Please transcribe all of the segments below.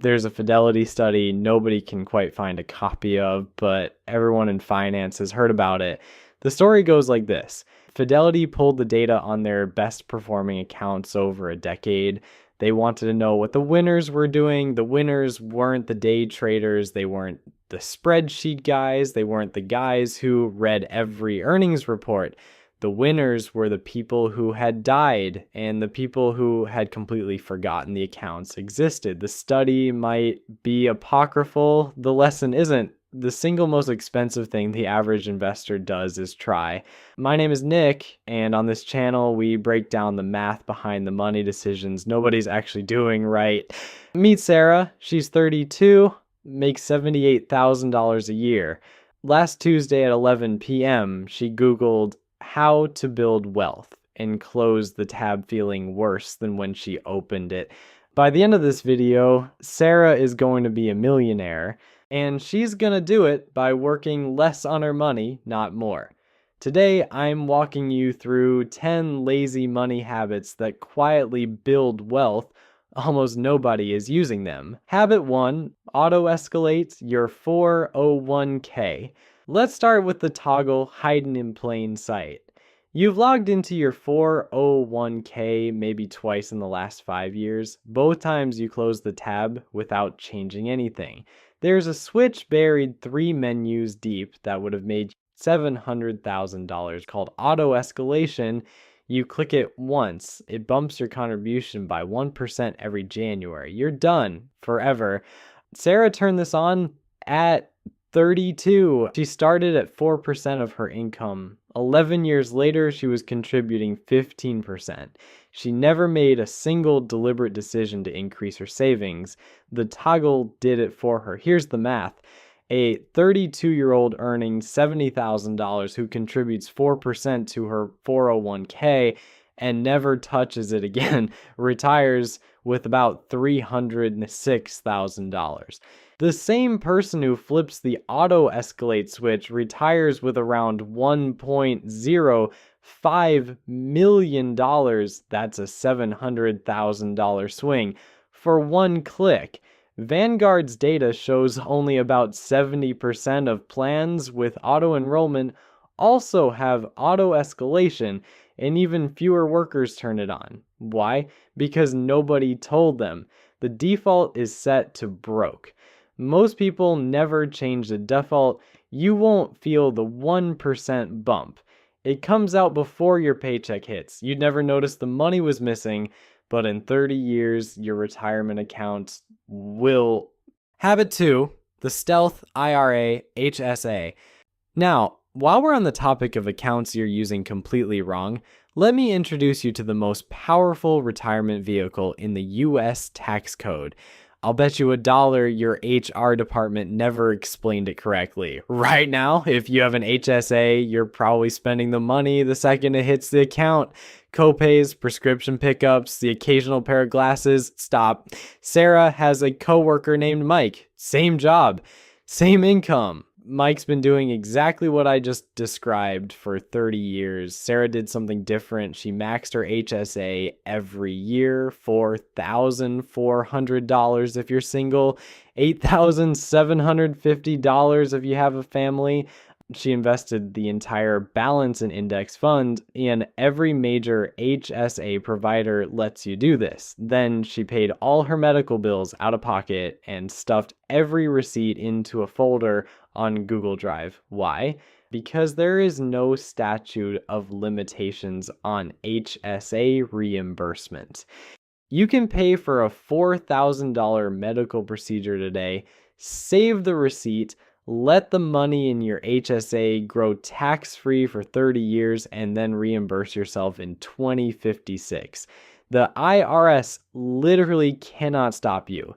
There's a Fidelity study nobody can quite find a copy of, but everyone in finance has heard about it. The story goes like this. Fidelity pulled the data on their best performing accounts over a decade. They wanted to know what the winners were doing. The winners weren't the day traders. They weren't the spreadsheet guys. They weren't the guys who read every earnings report. The winners were the people who had died and the people who had completely forgotten the accounts existed. The study might be apocryphal. The lesson isn't. The single most expensive thing the average investor does is try. My name is Nick, and on this channel, we break down the math behind the money decisions nobody's actually doing right. Meet Sarah. She's 32, makes $78,000 a year. Last Tuesday at 11 p.m., she Googled how to build wealth and closed the tab feeling worse than when she opened it. By the end of this video, Sarah is going to be a millionaire, and she's going to do it by working less on her money, not more. Today, I'm walking you through 10 lazy money habits that quietly build wealth. Almost nobody is using them. Habit 1, auto-escalate your 401k. Let's start with the toggle hiding in plain sight. You've logged into your 401k maybe twice in the last 5 years. Both times you closed the tab without changing anything. There's a switch buried 3 menus deep that would have made $700,000 called auto-escalation. You click it once, it bumps your contribution by 1% every January. You're done forever. Sarah turned this on at 32. She started at 4% of her income. 11 years later, she was contributing 15%. She never made a single deliberate decision to increase her savings. The toggle did it for her. Here's the math. A 32-year-old earning $70,000 who contributes 4% to her 401k and never touches it again retires with about $306,000. The same person who flips the auto-escalate switch retires with around $1.05 million. That's a $700,000 swing for one click. Vanguard's data shows only about 70% of plans with auto-enrollment also have auto-escalation, and even fewer workers turn it on. Why? Because nobody told them. The default is set to broke. Most people never change the default. You won't feel the 1% bump. It comes out before your paycheck hits. You'd never notice the money was missing, but in 30 years, your retirement account will. Habit 2, the Stealth IRA HSA. Now, while we're on the topic of accounts you're using completely wrong, let me introduce you to the most powerful retirement vehicle in the US tax code. I'll bet you $1 your HR department never explained it correctly. Right now, if you have an HSA, you're probably spending the money the second it hits the account. Copays, prescription pickups, the occasional pair of glasses. Stop. Sarah has a coworker named Mike. Same job, same income. Mike's been doing exactly what I just described for 30 years. Sarah did something different. She maxed her HSA every year, $4,400 if you're single, $8,750 if you have a family. She invested the entire balance in index fund, and every major HSA provider lets you do this. Then she paid all her medical bills out of pocket and stuffed every receipt into a folder on Google Drive. Why? Because there is no statute of limitations on HSA reimbursement. You can pay for a $4,000 medical procedure today, save the receipt, let the money in your HSA grow tax-free for 30 years, and then reimburse yourself in 2056. The IRS literally cannot stop you.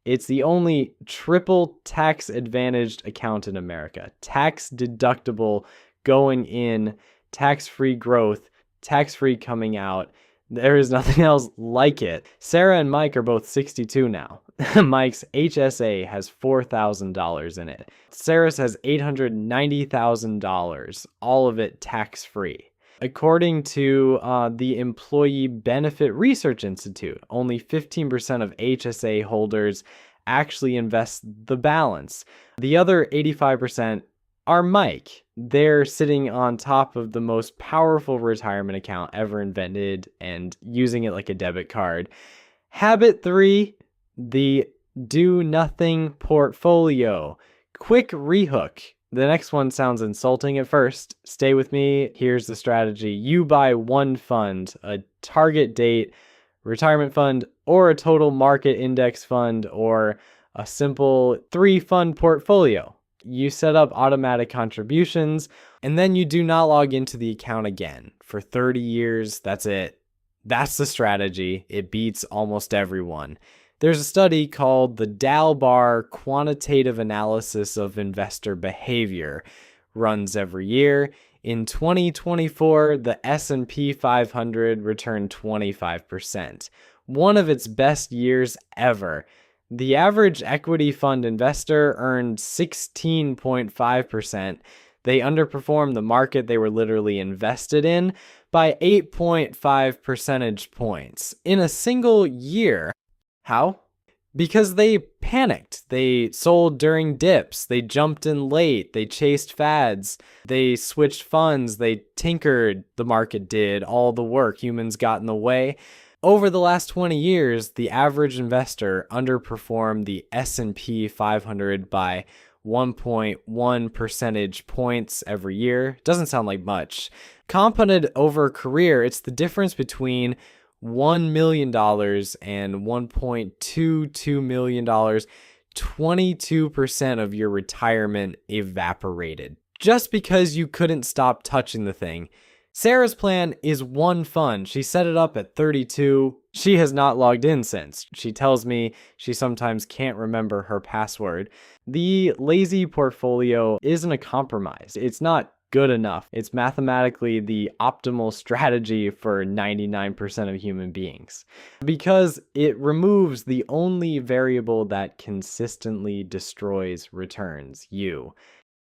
It's the only triple tax advantaged account in America. Tax deductible going in, tax-free growth, tax-free coming out. There is nothing else like it. Sarah and Mike are both 62 now. Mike's HSA has $4,000 in it. Sarah's has $890,000, all of it tax-free. According to the Employee Benefit Research Institute, only 15% of HSA holders actually invests the balance. The other 85% are Mike. They're sitting on top of the most powerful retirement account ever invented and using it like a debit card. Habit 3, the do nothing portfolio. Quick rehook. The next one sounds insulting at first. Stay with me. Here's the strategy. You buy one fund, a target date retirement fund, or a total market index fund, or a simple 3-fund portfolio. You set up automatic contributions, and then you do not log into the account again. For 30 years, that's it. That's the strategy. It beats almost everyone. There's a study called the Dalbar Quantitative Analysis of Investor Behavior, runs every year. In 2024, the S&P 500 returned 25%, one of its best years ever. The average equity fund investor earned 16.5%. They underperformed the market they were literally invested in by 8.5 percentage points in a single year. How? Because they panicked. They sold during dips. They jumped in late. They chased fads. They switched funds. They tinkered. The market did all the work. Humans got in the way. Over the last 20 years, the average investor underperformed the S&P 500 by 1.1 percentage points every year. Doesn't sound like much. Compounded over a career, it's the difference between $1 million and $1.22 million. 22% of your retirement evaporated just because you couldn't stop touching the thing. Sarah's plan is one fund. She set it up at 32. She has not logged in since. She tells me she sometimes can't remember her password. The lazy portfolio isn't a compromise. It's not good enough. It's mathematically the optimal strategy for 99% of human beings because it removes the only variable that consistently destroys returns, you.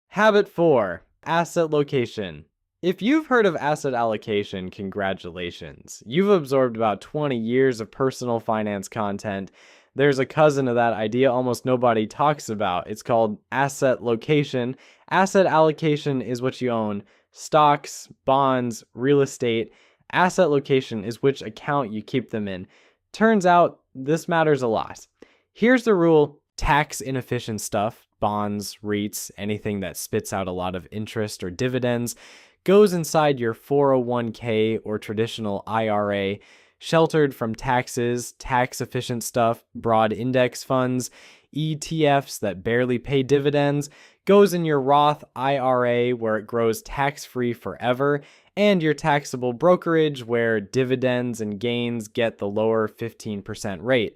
Habit 4, asset location. If you've heard of asset allocation, congratulations. You've absorbed about 20 years of personal finance content. There's a cousin of that idea almost nobody talks about. It's called asset location. Asset allocation is what you own: stocks, bonds, real estate. Asset location is which account you keep them in. Turns out this matters a lot. Here's the rule: tax inefficient stuff, bonds, REITs, anything that spits out a lot of interest or dividends, goes inside your 401k or traditional IRA, sheltered from taxes. Tax-efficient stuff, broad index funds, ETFs that barely pay dividends, goes in your Roth IRA where it grows tax-free forever, and your taxable brokerage where dividends and gains get the lower 15% rate.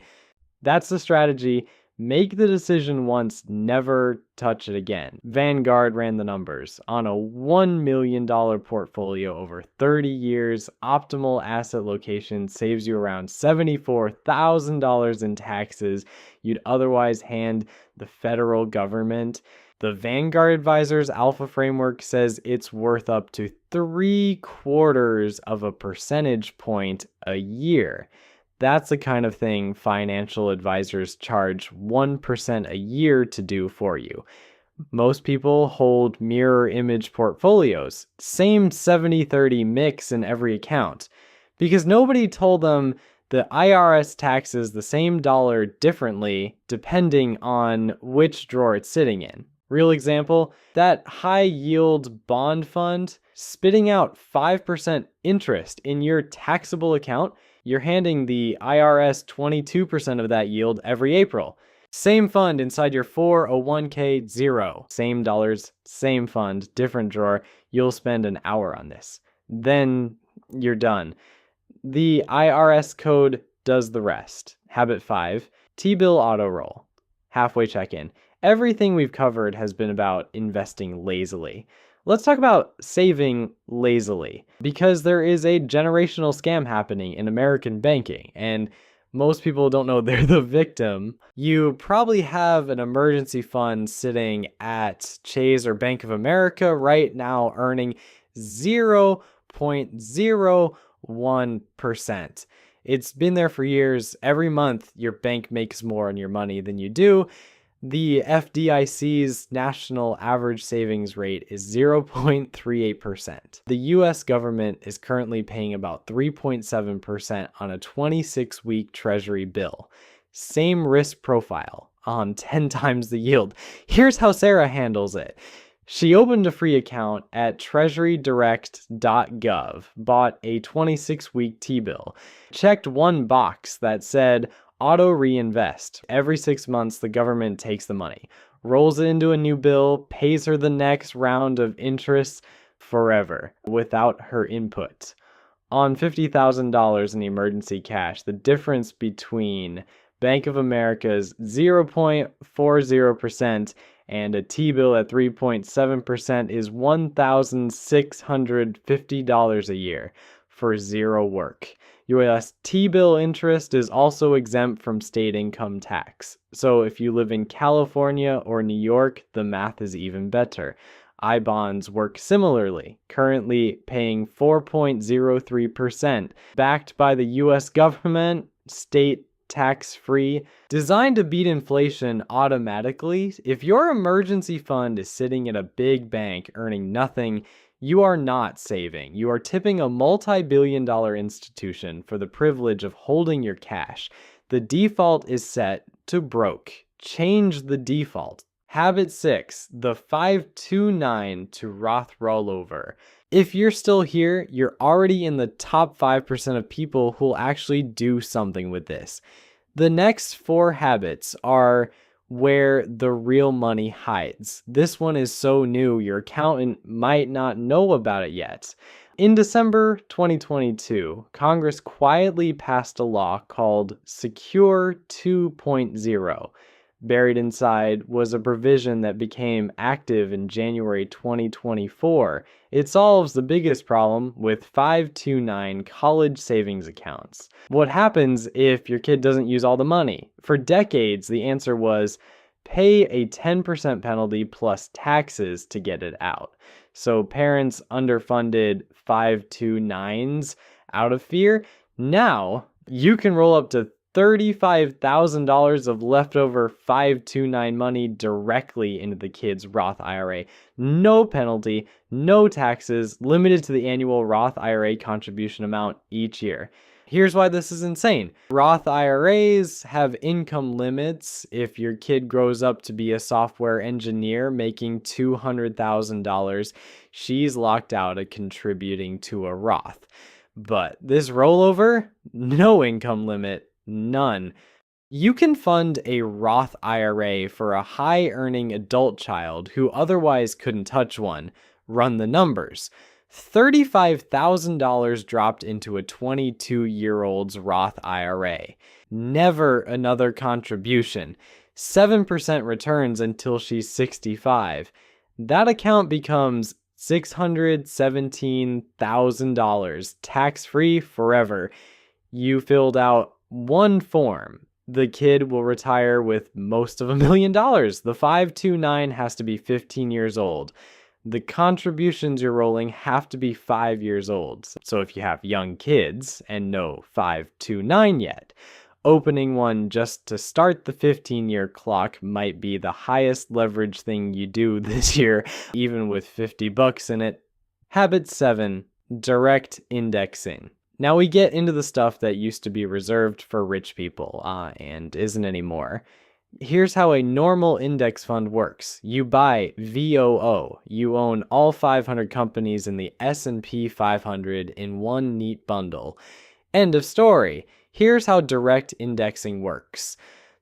That's the strategy. Make the decision once, never touch it again. Vanguard ran the numbers. On a $1 million portfolio over 30 years, optimal asset location saves you around $74,000 in taxes you'd otherwise hand the federal government. The Vanguard Advisors Alpha Framework says it's worth up to 3/4 of a percentage point a year. That's the kind of thing financial advisors charge 1% a year to do for you. Most people hold mirror image portfolios, same 70-30 mix in every account, because nobody told them the IRS taxes the same dollar differently depending on which drawer it's sitting in. Real example, that high yield bond fund spitting out 5% interest in your taxable account. You're handing the IRS 22% of that yield every April. Same fund inside your 401k, zero. Same dollars, same fund, different drawer. You'll spend an hour on this. Then you're done. The IRS code does the rest. Habit 5, T-bill auto roll. Halfway check-in. Everything we've covered has been about investing lazily. Let's talk about saving lazily, because there is a generational scam happening in American banking, and most people don't know they're the victim. You probably have an emergency fund sitting at Chase or Bank of America right now earning 0.01%. It's been there for years. Every month, your bank makes more on your money than you do. The FDIC's national average savings rate is 0.38%. The US government is currently paying about 3.7% on a 26-week Treasury bill. Same risk profile on 10 times the yield. Here's how Sarah handles it. She opened a free account at treasurydirect.gov, bought a 26-week T-bill, checked one box that said auto reinvest. Every 6 months, the government takes the money, rolls it into a new bill, pays her the next round of interest forever without her input. On $50,000 in emergency cash, the difference between Bank of America's 0.40% and a T-bill at 3.7% is $1,650 a year for zero work. US T-bill interest is also exempt from state income tax. So if you live in California or New York, the math is even better. I-bonds work similarly, currently paying 4.03%, backed by the US government, state tax-free, designed to beat inflation automatically. If your emergency fund is sitting at a big bank earning nothing, you are not saving. You are tipping a multi-billion-dollar institution for the privilege of holding your cash. The default is set to broke. Change the default. Habit 6, the 529 to Roth rollover. If you're still here, you're already in the top 5% of people who will actually do something with this. The next 4 habits are where the real money hides. This one is so new, your accountant might not know about it yet. In December 2022, Congress quietly passed a law called Secure 2.0. Buried inside was a provision that became active in January 2024. It solves the biggest problem with 529 college savings accounts. What happens if your kid doesn't use all the money? For decades, the answer was pay a 10% penalty plus taxes to get it out. So parents underfunded 529s out of fear. Now, you can roll up to $35,000 of leftover 529 money directly into the kid's Roth IRA. No penalty, no taxes, limited to the annual Roth IRA contribution amount each year. Here's why this is insane. Roth IRAs have income limits. If your kid grows up to be a software engineer making $200,000, she's locked out of contributing to a Roth. But this rollover, no income limit. None. You can fund a Roth IRA for a high-earning adult child who otherwise couldn't touch one. Run the numbers. $35,000 dropped into a 22-year-old's Roth IRA. Never another contribution. 7% returns until she's 65. That account becomes $617,000, tax-free forever. You filled out one form. The kid will retire with most of $1 million. The 529 has to be 15 years old. The contributions you're rolling have to be 5 years old. So if you have young kids and no 529 yet, opening one just to start the 15-year clock might be the highest leverage thing you do this year, even with $50 in it. Habit 7, direct indexing. Now we get into the stuff that used to be reserved for rich people, and isn't anymore. Here's how a normal index fund works. You buy VOO. You own all 500 companies in the S&P 500 in one neat bundle. End of story. Here's how direct indexing works.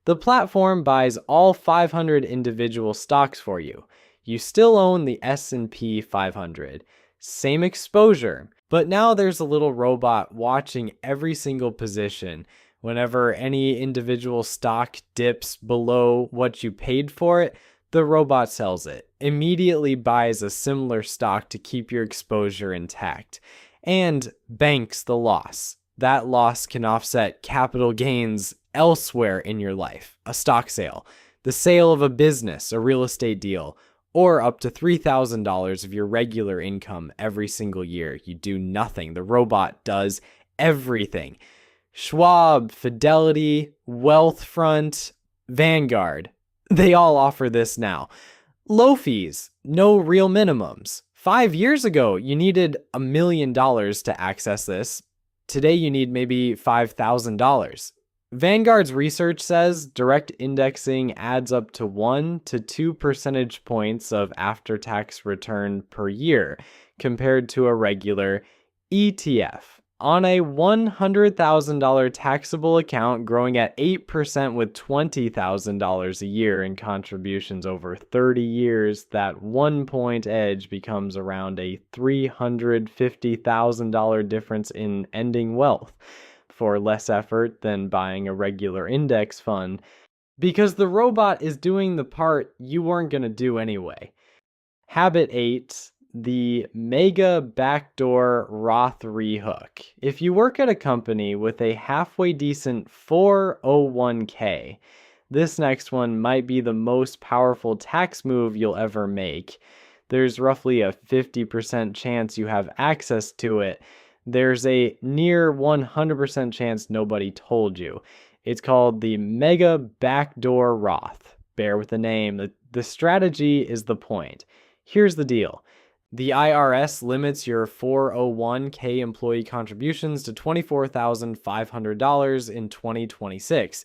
The platform buys all 500 individual stocks for you. You still own the S&P 500. Same exposure. But now there's a little robot watching every single position. Whenever any individual stock dips below what you paid for it, the robot sells it, immediately buys a similar stock to keep your exposure intact, and banks the loss. That loss can offset capital gains elsewhere in your life, a stock sale, the sale of a business, a real estate deal, or up to $3,000 of your regular income every single year. You do nothing. The robot does everything. Schwab, Fidelity, Wealthfront, Vanguard. They all offer this now. Low fees, no real minimums. 5 years ago, you needed $1 million to access this. Today, you need maybe $5,000. Vanguard's research says direct indexing adds up to 1 to 2 percentage points of after-tax return per year compared to a regular ETF. On a $100,000 taxable account growing at 8% with $20,000 a year in contributions over 30 years, that 1-point edge becomes around a $350,000 difference in ending wealth for less effort than buying a regular index fund, because the robot is doing the part you weren't going to do anyway. Habit 8. The mega backdoor Roth rehook. If you work at a company with a halfway decent 401k, this next one might be the most powerful tax move you'll ever make. There's roughly a 50% chance you have access to it. There's a near 100% chance nobody told you. It's called the mega backdoor Roth. Bear with the name. The strategy is the point. Here's the deal. The IRS limits your 401k employee contributions to $24,500 in 2026.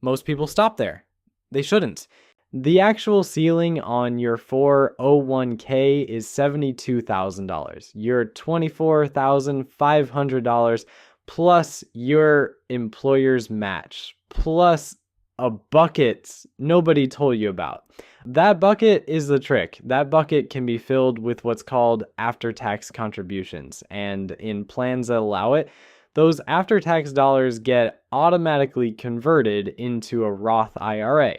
Most people stop there. They shouldn't. The actual ceiling on your 401k is $72,000. Your $24,500 plus your employer's match, plus a bucket nobody told you about. That bucket is the trick. That bucket can be filled with what's called after-tax contributions. And in plans that allow it, those after-tax dollars get automatically converted into a Roth IRA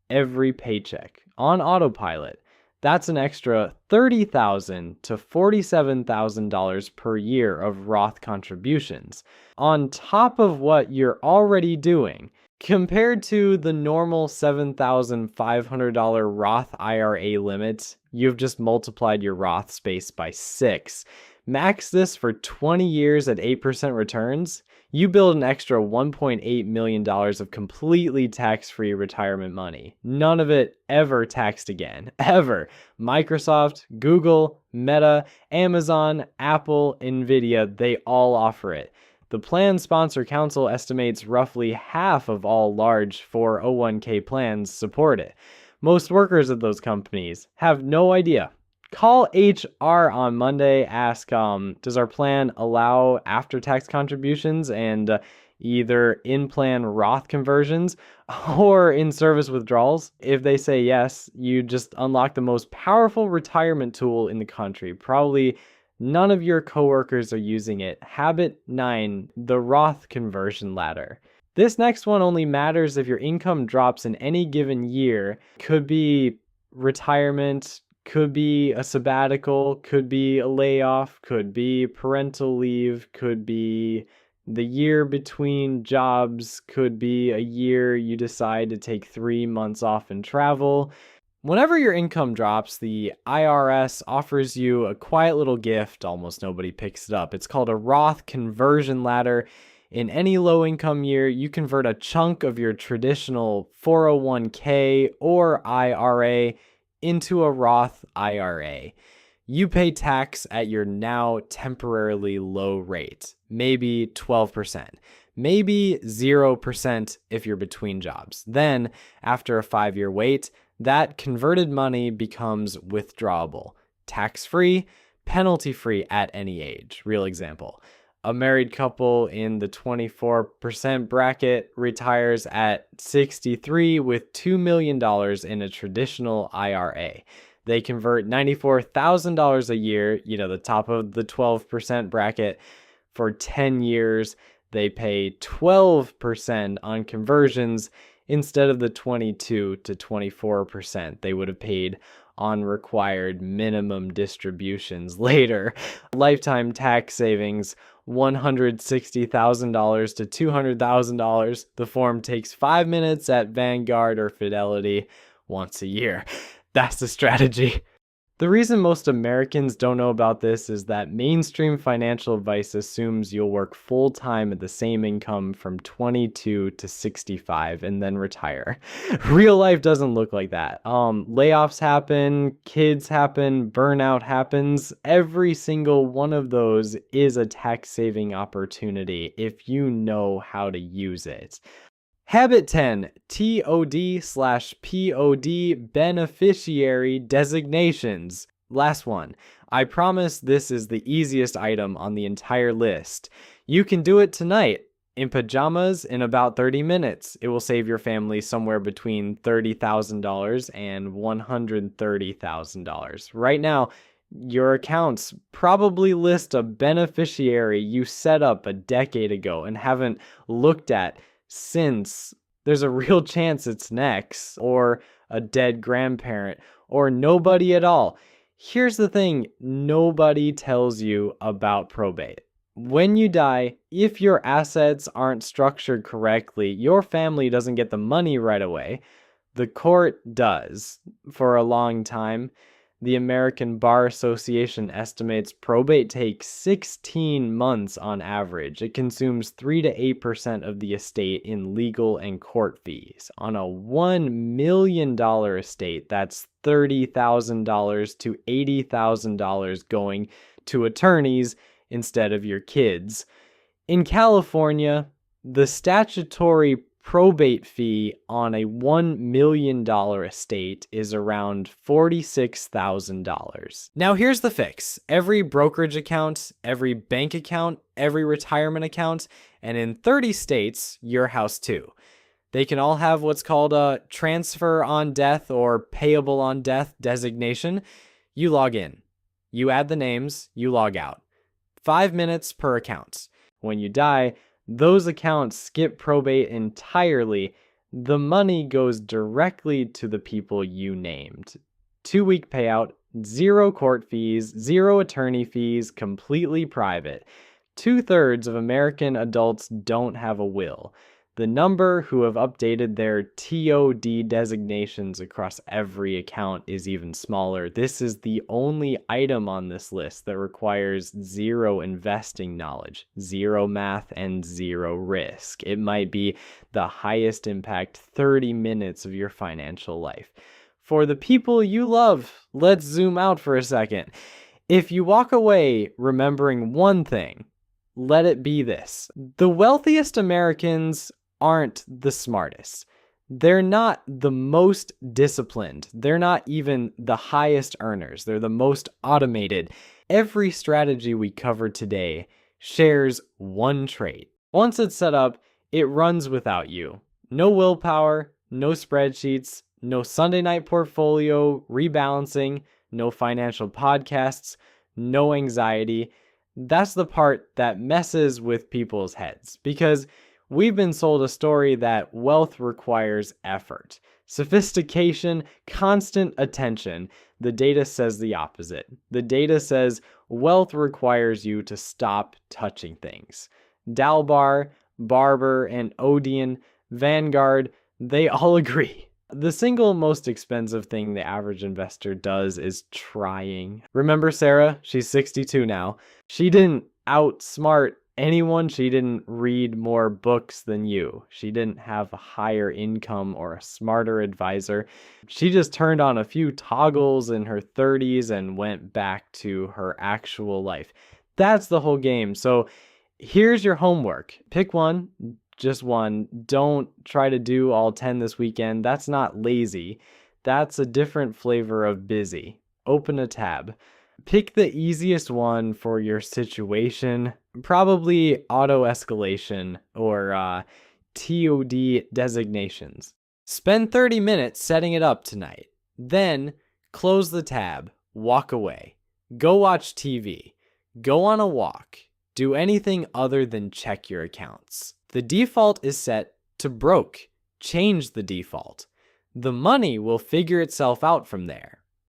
every paycheck on autopilot. That's an extra $30,000 to $47,000 per year of Roth contributions on top of what you're already doing. Compared to the normal $7,500 Roth IRA limit, you've just multiplied your Roth space by 6. Max this for 20 years at 8% returns, you build an extra $1.8 million of completely tax-free retirement money. None of it ever taxed again. Ever. Microsoft, Google, Meta, Amazon, Apple, Nvidia, they all offer it. The Plan Sponsor Council estimates roughly half of all large 401k plans support it. Most workers at those companies have no idea. Call HR on Monday, ask, does our plan allow after-tax contributions and either in-plan Roth conversions or in-service withdrawals? If they say yes, you just unlock the most powerful retirement tool in the country. Probably none of your coworkers are using it. Habit 9, the Roth conversion ladder. This next one only matters if your income drops in any given year. Could be retirement, could be a sabbatical, could be a layoff, could be parental leave, could be the year between jobs, could be a year you decide to take 3 months off and travel. Whenever your income drops, the IRS offers you a quiet little gift. Almost nobody picks it up. It's called a Roth conversion ladder. In any low-income year, you convert a chunk of your traditional 401k or IRA into a Roth IRA. You pay tax at your now temporarily low rate, maybe 12%, maybe 0% if you're between jobs. Then, after a 5-year wait, that converted money becomes withdrawable, tax-free, penalty-free at any age. Real example. A married couple in the 24% bracket retires at 63 with $2 million in a traditional IRA. They convert $94,000 a year, the top of the 12% bracket, for 10 years. They pay 12% on conversions instead of the 22 to 24% they would have paid on required minimum distributions later. Lifetime tax savings, $160,000 to $200,000. The form takes 5 minutes at Vanguard or Fidelity once a year. That's the strategy. The reason most Americans don't know about this is that mainstream financial advice assumes you'll work full-time at the same income from 22 to 65 and then retire. Real life doesn't look like that. Layoffs happen, kids happen, burnout happens. Every single one of those is a tax-saving opportunity if you know how to use it. Habit 10, TOD/POD beneficiary designations. Last one. I promise this is the easiest item on the entire list. You can do it tonight in pajamas in about 30 minutes. It will save your family somewhere between $30,000 and $130,000. Right now, your accounts probably list a beneficiary you set up a decade ago and haven't looked at since. There's a real chance it's next, or a dead grandparent, or nobody at all. Here's the thing, nobody tells you about probate. When you die, if your assets aren't structured correctly, your family doesn't get the money right away. The court does. For a long time, the American Bar Association estimates probate takes 16 months on average. It consumes 3 to 8% of the estate in legal and court fees. On a $1 million estate, that's $30,000 to $80,000 going to attorneys instead of your kids. In California, the statutory probate fee on a $1 million estate is around $46,000. Now here's the fix. Every brokerage account, every bank account, every retirement account, and in 30 states, your house too. They can all have what's called a transfer on death or payable on death designation. You log in. You add the names, you log out. 5 minutes per account. When you die, those accounts skip probate entirely. The money goes directly to the people you named. 2-week payout, 0 court fees, 0 attorney fees, completely private. 2/3 of American adults don't have a will. The number who have updated their TOD designations across every account is even smaller. This is the only item on this list that requires 0 investing knowledge, 0 math, and 0 risk. It might be the highest impact 30 minutes of your financial life. For the people you love, let's zoom out for a second. If you walk away remembering one thing, let it be this. The wealthiest Americans aren't the smartest. They're not the most disciplined. They're not even the highest earners. They're the most automated. Every strategy we covered today shares one trait. Once it's set up, it runs without you. No willpower, no spreadsheets, no Sunday night portfolio rebalancing, no financial podcasts, no anxiety. That's the part that messes with people's heads, because we've been sold a story that wealth requires effort, sophistication, constant attention. The data says the opposite. The data says wealth requires you to stop touching things. Dalbar, Barber, and Odeon, Vanguard, they all agree. The single most expensive thing the average investor does is trying. Remember Sarah? She's 62 now. She didn't outsmart anyone. She didn't read more books than you. She didn't have a higher income or a smarter advisor. She just turned on a few toggles in her 30s and went back to her actual life. That's the whole game. So here's your homework. Pick one, just one. Don't try to do all 10 this weekend. That's not lazy. That's a different flavor of busy. Open a tab. Pick the easiest one for your situation. Probably auto-escalation or TOD designations. Spend 30 minutes setting it up tonight. Then close the tab. Walk away. Go watch TV. Go on a walk. Do anything other than check your accounts. The default is set to broke. Change the default. The money will figure itself out from there.